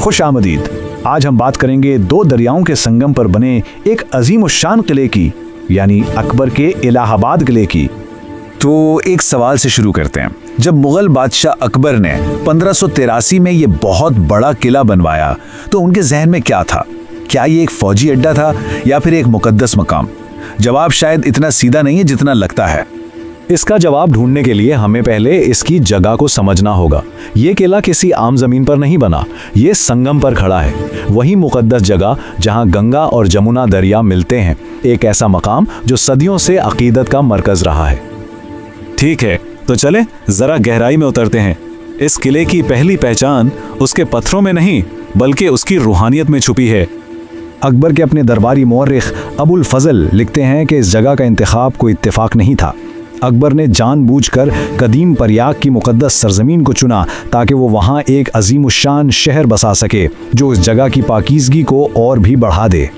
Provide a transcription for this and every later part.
खुश आमदीद। आज हम बात करेंगे दो दरियाओं के संगम पर बने एक अजीम शान किले की, यानी अकबर के इलाहाबाद किले की। तो एक सवाल से शुरू करते हैं। जब मुगल बादशाह अकबर ने 1583 में ये बहुत बड़ा किला बनवाया तो उनके जहन में क्या था? क्या ये एक फौजी अड्डा था या फिर एक मुकद्दस मकाम? जवाब शायद इतना सीधा नहीं है जितना लगता है। इसका जवाब ढूंढने के लिए हमें पहले इसकी जगह को समझना होगा। ये किला किसी आम जमीन पर नहीं बना, ये संगम पर खड़ा है, वही मुकद्दस जगह जहां गंगा और जमुना दरिया मिलते हैं, एक ऐसा मकाम जो सदियों से अकीदत का मरकज रहा है। ठीक है, तो चले जरा गहराई में उतरते हैं। इस किले की पहली पहचान उसके पत्थरों में नहीं बल्कि उसकी रूहानियत में छुपी है। अकबर के अपने दरबारी मौर्रिख अबुल फजल लिखते हैं कि इस जगह का इंतखाब कोई इत्तेफाक नहीं था। अकबर ने जानबूझकर कदीम परयाग की मुकद्दस सरजमीन को चुना ताकि वो वहाँ एक अजीमुशान शहर बसा सके जो इस जगह की पाकीज़गी को और भी बढ़ा दे।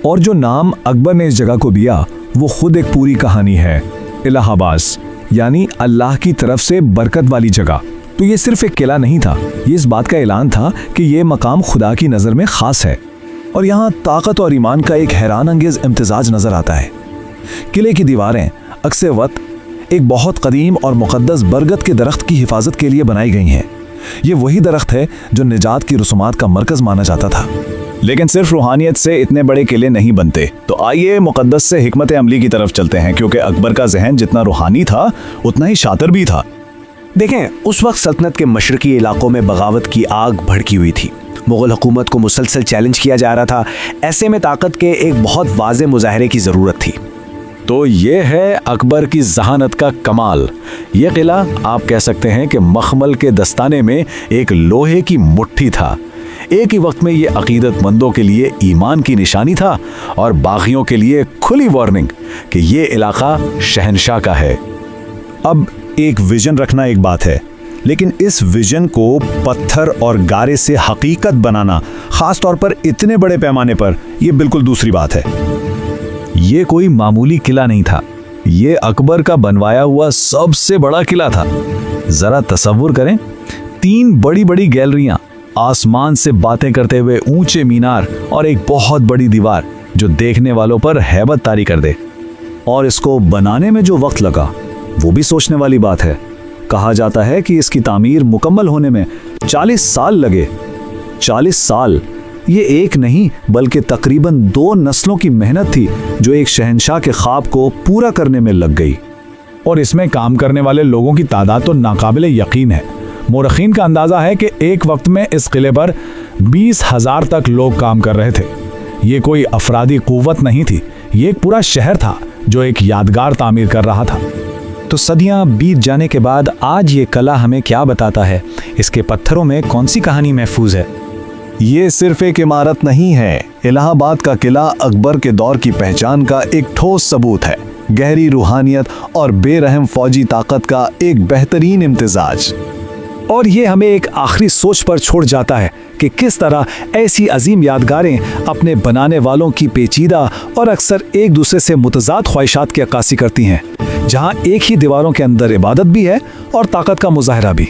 और जो नाम अकबर ने इस जगह को दिया वो खुद एक पूरी कहानी है। इलाहाबाद यानी अल्लाह की तरफ से बरकत वाली जगह। तो ये सिर्फ एक किला नहीं था, ये इस बात का ऐलान था कि ये मकाम खुदा की नज़र में ख़ास है। और यहाँ ताकत और ईमान का एक हैरान अंगेज़ इम्तिजाज नज़र आता है। किले की दीवारें अक्सर वक्त एक बहुत कदीम और मुकद्दस बरगद के दरख्त की हिफाजत के लिए बनाई गई हैं। ये वही दरख्त है जो निजात की रसूमात का मरकज़ माना जाता था। लेकिन सिर्फ रूहानियत से इतने बड़े किले नहीं बनते। तो आइए मुकद्दस से हिकमत अमली की तरफ चलते हैं, क्योंकि अकबर का जहन जितना रूहानी था उतना ही शातिर भी था। देखें, उस वक्त सल्तनत के मशरकी इलाकों में बगावत की आग भड़की हुई थी। मुगल हुकूमत को मुसलसल चैलेंज किया जा रहा था। ऐसे में ताकत के एक बहुत वाज़े मुजाहरे की ज़रूरत थी। तो ये है अकबर की जहानत का कमाल। ये किला आप कह सकते हैं कि मखमल के दस्ताने में एक लोहे की मुट्ठी था। एक ही वक्त में ये अकीदतमंदों के लिए ईमान की निशानी था और बागियों के लिए खुली वार्निंग कि ये इलाका शहनशाह का है। अब एक विजन रखना एक बात है, लेकिन इस विजन को पत्थर और गारे से हकीकत बनाना, खास तौर पर इतने बड़े पैमाने पर, यह बिल्कुल दूसरी बात है। ये कोई मामूली किला नहीं था, ये अकबर का बनवाया हुआ सबसे बड़ा किला था। जरा तसव्वुर करें, 3 बड़ी बड़ी गैलरियां, आसमान से बातें करते हुए ऊंचे मीनार और एक बहुत बड़ी दीवार जो देखने वालों पर हैबत तारी कर दे। और इसको बनाने में जो वक्त लगा वो भी सोचने वाली बात है। कहा जाता है कि इसकी तामीर मुकम्मल होने में 40 साल लगे। 40 साल, ये एक नहीं बल्कि तकरीबन 2 नस्लों की मेहनत थी जो एक शहंशाह के ख्वाब को पूरा करने में लग गई। और इसमें काम करने वाले लोगों की तादाद तो नाकाबिले यकीन है। मोरखीन का अंदाज़ा है कि एक वक्त में इस किले पर 20,000 तक लोग काम कर रहे थे। ये कोई अफरादी कुव्वत नहीं थी, ये एक पूरा शहर था जो एक यादगार तामीर कर रहा था। तो सदियां बीत जाने के बाद आज ये किला हमें क्या बताता है? इसके पत्थरों में कौन सी कहानी महफूज है? ये सिर्फ एक इमारत नहीं है, इलाहाबाद का किला अकबर के दौर की पहचान का एक ठोस सबूत है। गहरी रूहानियत और बेरहम फौजी ताकत का एक बेहतरीन इम्तिजाज। और ये हमें एक आखिरी सोच पर छोड़ जाता है कि किस तरह ऐसी अजीम यादगारें अपने बनाने वालों की पेचीदा और अक्सर एक दूसरे से मुतज़ाद ख्वाहिशात की अक्कासी करती हैं, जहां एक ही दीवारों के अंदर इबादत भी है और ताकत का मुजाहरा भी।